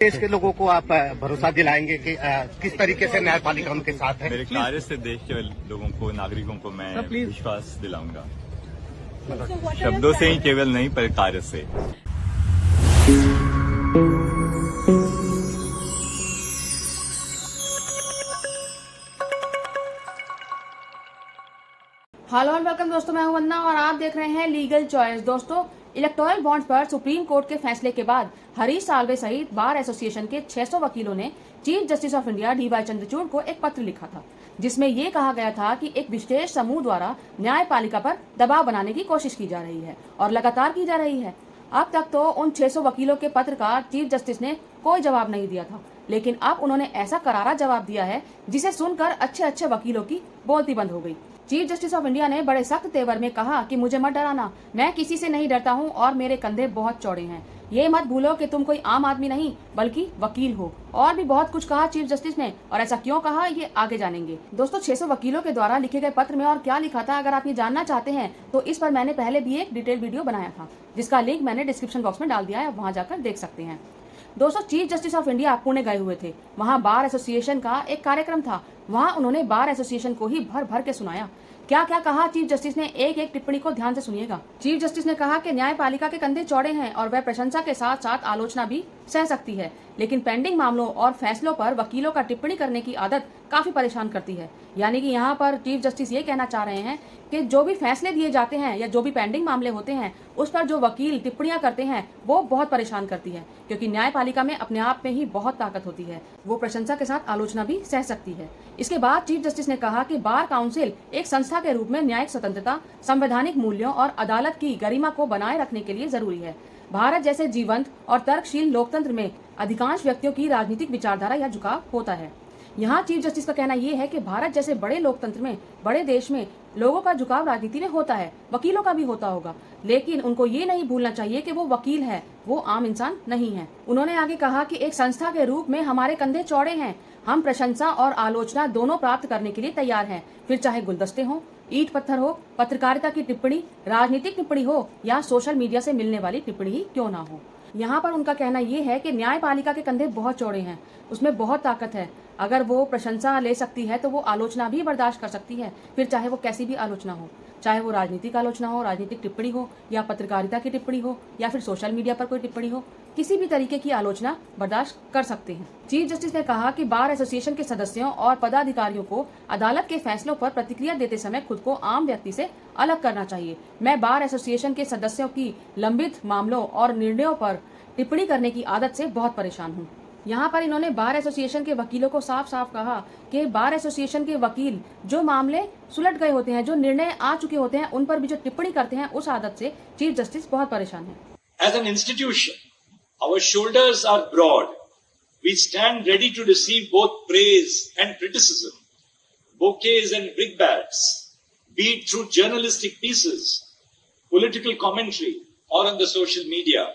देश के लोगों को आप भरोसा दिलाएंगे कि किस तरीके से न्यायपालिका उनके साथ है? मेरे कार्य से देश के लोगों को, नागरिकों को मैं विश्वास दिलाऊंगा, शब्दों से ही केवल नहीं पर कार्य से। हेलो एंड वेलकम दोस्तों, मैं हूं वंदना और आप देख रहे हैं लीगल चॉइस। दोस्तों, इलेक्टोरल बॉन्ड्स पर सुप्रीम कोर्ट के फैसले के बाद हरीश साल्वे सहित बार एसोसिएशन के 600 वकीलों ने chief justice of India D.Y.. Chandrachud को एक पत्र लिखा था, जिसमें ये कहा गया था कि एक विशेष समूह द्वारा न्यायपालिका पर दबाव बनाने की कोशिश की जा रही है और लगातार की जा रही है। अब तक तो उन 600 वकीलों के पत्र का चीफ जस्टिस ने कोई जवाब नहीं दिया था, लेकिन अब उन्होंने ऐसा करारा जवाब दिया है जिसे सुनकर अच्छे वकीलों की बोलती बंद हो गई। चीफ जस्टिस ऑफ इंडिया ने बड़े सख्त तेवर में कहा कि मुझे मत डराना, मैं किसी से नहीं डरता हूं और मेरे कंधे बहुत चौड़े हैं। ये मत भूलो कि तुम कोई आम आदमी नहीं बल्कि वकील हो। और भी बहुत कुछ कहा चीफ जस्टिस ने, और ऐसा क्यों कहा ये आगे जानेंगे। दोस्तों, 600 वकीलों के द्वारा लिखे गए पत्र में और क्या लिखा था, अगर आप ये जानना चाहते हैं तो इस पर मैंने पहले भी एक डिटेल वीडियो बनाया था, जिसका लिंक मैंने डिस्क्रिप्शन बॉक्स में डाल दिया है, वहां जाकर देख सकते हैं। दोस्तों, chief justice of India Pune गए हुए थे। वहां बार एसोसिएशन का एक कार्यक्रम था। वहां उन्होंने बार एसोसिएशन को ही भर भर के सुनाया। क्या क्या कहा चीफ जस्टिस ने, एक एक टिप्पणी को ध्यान से सुनिएगा। चीफ जस्टिस ने कहा कि न्यायपालिका के कंधे चौड़े हैं और वह प्रशंसा के साथ साथ आलोचना भी सह सकती है, लेकिन पेंडिंग मामलों और फैसलों पर वकीलों का टिप्पणी करने की आदत काफी परेशान करती है। यानी कि यहाँ पर चीफ जस्टिस ये कहना चाह रहे हैं कि जो भी फैसले दिए जाते हैं या जो भी पेंडिंग मामले होते हैं, उस पर जो वकील टिप्पणियां करते हैं वो बहुत परेशान करती है, क्योंकि न्यायपालिका में अपने आप में ही बहुत ताकत होती है। वो प्रशंसा के साथ आलोचना भी सह सकती है। इसके बाद चीफ जस्टिस ने कहा कि बार काउंसिल एक संस्था के रूप में न्यायिक स्वतंत्रता, संवैधानिक मूल्यों और अदालत की गरिमा को बनाए रखने के लिए जरूरी है। भारत जैसे जीवंत और तर्कशील लोकतंत्र में अधिकांश व्यक्तियों की राजनीतिक विचारधारा या झुकाव होता है। यहाँ चीफ जस्टिस का कहना यह है कि भारत जैसे बड़े लोकतंत्र में, बड़े देश में लोगों का झुकाव राजनीति में होता है, वकीलों का भी होता होगा, लेकिन उनको ये नहीं भूलना चाहिए कि वो वकील है, वो आम इंसान नहीं है। उन्होंने आगे कहा कि एक संस्था के रूप में हमारे कंधे चौड़े हैं, हम प्रशंसा और आलोचना दोनों प्राप्त करने के लिए तैयार हैं, फिर चाहे गुलदस्ते हो, ईंट पत्थर हो, पत्रकारिता की टिप्पणी, राजनीतिक टिप्पणी हो या सोशल मीडिया से मिलने वाली टिप्पणी ही क्यों ना हो। यहाँ पर उनका कहना ये है कि न्यायपालिका के कंधे बहुत चौड़े हैं, उसमें बहुत ताकत है। अगर वो प्रशंसा ले सकती है तो वो आलोचना भी बर्दाश्त कर सकती है, फिर चाहे वो कैसी भी आलोचना हो, चाहे वो राजनीतिक आलोचना हो, राजनीतिक टिप्पणी हो या पत्रकारिता की टिप्पणी हो या फिर सोशल मीडिया पर कोई टिप्पणी हो, किसी भी तरीके की आलोचना बर्दाश्त कर सकते हैं। चीफ जस्टिस ने कहा कि बार एसोसिएशन के सदस्यों और पदाधिकारियों को अदालत के फैसलों पर प्रतिक्रिया देते समय खुद को आम व्यक्ति से अलग करना चाहिए। मैं बार एसोसिएशन के सदस्यों की लंबित मामलों और निर्णयों पर टिप्पणी करने की आदत से बहुत परेशान हूँ। यहाँ पर इन्होंने बार एसोसिएशन के वकीलों को साफ साफ कहा कि बार एसोसिएशन के वकील जो मामले सुलझ गए होते हैं, जो निर्णय आ चुके होते हैं, उन पर भी जो टिप्पणी करते हैं, उस आदत से चीफ जस्टिस बहुत परेशान है। As an institution, our shoulders are broad. We stand ready to receive both praise and criticism, bouquets and brickbats, be it through journalistic pieces, political commentary, or on the social media.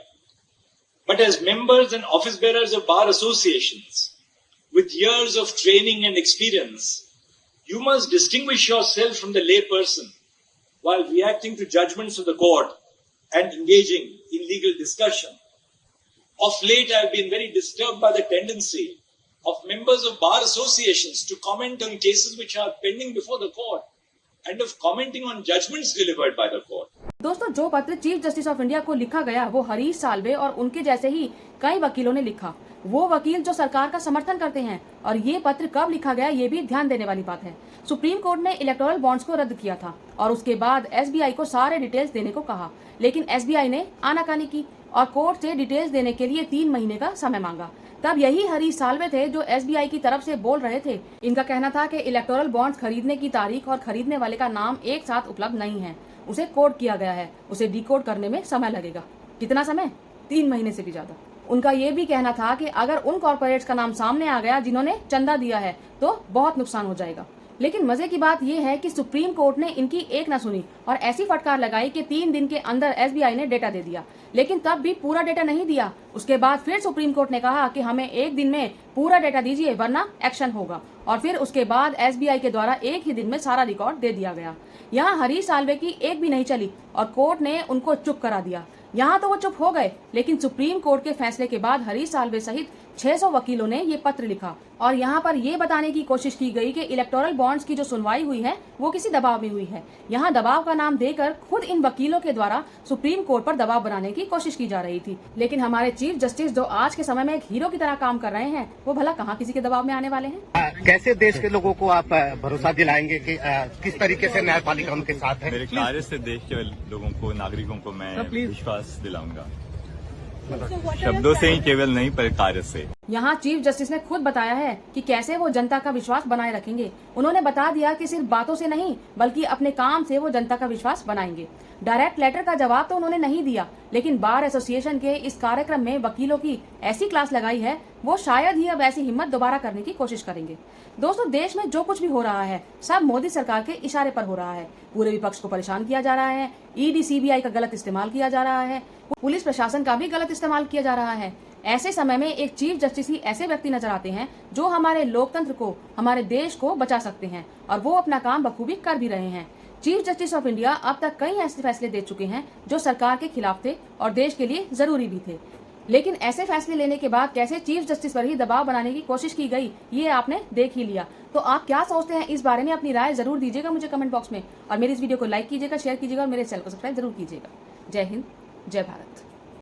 But as members and office bearers of bar associations, with years of training and experience, you must distinguish yourself from the lay person while reacting to judgments of the court and engaging in legal discussion. Of late, I have been very disturbed by the tendency of members of bar associations to comment on cases which are pending before the court and of commenting on judgments delivered by the court. दोस्तों, जो पत्र chief justice of India को लिखा गया वो हरीश साल्वे और उनके जैसे ही कई वकीलों ने लिखा। वो वकील जो सरकार का समर्थन करते हैं। और ये पत्र कब लिखा गया ये भी ध्यान देने वाली बात है। सुप्रीम कोर्ट ने इलेक्टोरल बॉन्ड्स को रद्द किया था और उसके बाद एसबीआई को सारे डिटेल्स देने को कहा, लेकिन एसबीआई ने आनाकानी की और कोर्ट से डिटेल्स देने के लिए 3 महीने का समय मांगा। तब यही हरीश साल्वे थे जो एसबीआई की तरफ से बोल रहे थे। इनका कहना था कि इलेक्टोरल बॉन्ड्स खरीदने की तारीख और खरीदने वाले का नाम एक साथ उपलब्ध नहीं है, उसे कोड किया गया है, उसे डिकोड करने में समय लगेगा। कितना समय? 3 महीने से भी ज्यादा। उनका ये भी कहना था कि अगर उन कॉर्पोरेट्स का नाम सामने आ गया जिन्होंने चंदा दिया है तो बहुत नुकसान हो जाएगा। लेकिन मजे की बात यह है कि सुप्रीम कोर्ट ने इनकी एक ना सुनी और ऐसी फटकार लगाई कि 3 दिन के अंदर एसबीआई ने डेटा दे दिया, लेकिन तब भी पूरा डेटा नहीं दिया। उसके बाद फिर सुप्रीम कोर्ट ने कहा कि हमें 1 दिन में पूरा डेटा दीजिए वरना एक्शन होगा, और फिर उसके बाद एसबीआई के द्वारा 1 ही दिन में सारा रिकॉर्ड दे दिया गया। यहाँ हरीश साल्वे की एक भी नहीं चली और कोर्ट ने उनको चुप करा दिया। यहाँ तो वो चुप हो गए, लेकिन सुप्रीम कोर्ट के फैसले के बाद हरीश साल्वे सहित 600 वकीलों ने ये पत्र लिखा और यहाँ पर ये बताने की कोशिश की गई कि इलेक्टोरल बॉन्ड्स की जो सुनवाई हुई है वो किसी दबाव में हुई है। यहाँ दबाव का नाम देकर खुद इन वकीलों के द्वारा सुप्रीम कोर्ट पर दबाव बनाने की कोशिश की जा रही थी। लेकिन हमारे चीफ जस्टिस जो आज के समय में एक हीरो की तरह काम कर रहे हैं, वो भला कहाँ किसी के दबाव में आने वाले हैं। कैसे देश के लोगों को आप भरोसा दिलाएंगे कि किस तरीके से न्यायपालिका उनके साथ है? मेरे कार्य से देश के लोगों को, नागरिकों को मैं विश्वास दिलाऊंगा। शब्दों से ही केवल नहीं, पर कार्य से। यहाँ चीफ जस्टिस ने खुद बताया है कि कैसे वो जनता का विश्वास बनाए रखेंगे। उन्होंने बता दिया कि सिर्फ बातों से नहीं बल्कि अपने काम से वो जनता का विश्वास बनाएंगे। डायरेक्ट लेटर का जवाब तो उन्होंने नहीं दिया, लेकिन बार एसोसिएशन के इस कार्यक्रम में वकीलों की ऐसी क्लास लगाई है, वो शायद ही अब ऐसी हिम्मत दोबारा करने की कोशिश करेंगे। दोस्तों, देश में जो कुछ भी हो रहा है सब मोदी सरकार के इशारे पर हो रहा है। पूरे विपक्ष को परेशान किया जा रहा है, ईडी सीबीआई का गलत इस्तेमाल किया जा रहा है, पुलिस प्रशासन का भी गलत इस्तेमाल किया जा रहा है। ऐसे समय में एक चीफ जस्टिस ही ऐसे व्यक्ति नजर आते हैं जो हमारे लोकतंत्र को, हमारे देश को बचा सकते हैं, और वो अपना काम बखूबी कर भी रहे हैं। चीफ जस्टिस ऑफ इंडिया अब तक कई ऐसे फैसले दे चुके हैं जो सरकार के खिलाफ थे और देश के लिए जरूरी भी थे, लेकिन ऐसे फैसले लेने के बाद कैसे चीफ जस्टिस पर ही दबाव बनाने की कोशिश की गई, ये आपने देख ही लिया। तो आप क्या सोचते हैं इस बारे में? अपनी राय जरूर दीजिएगा मुझे कमेंट बॉक्स में, और मेरी इस वीडियो को लाइक कीजिएगा, शेयर कीजिएगा और मेरे चैनल को सब्सक्राइब जरूर कीजिएगा। जय हिंद, जय भारत।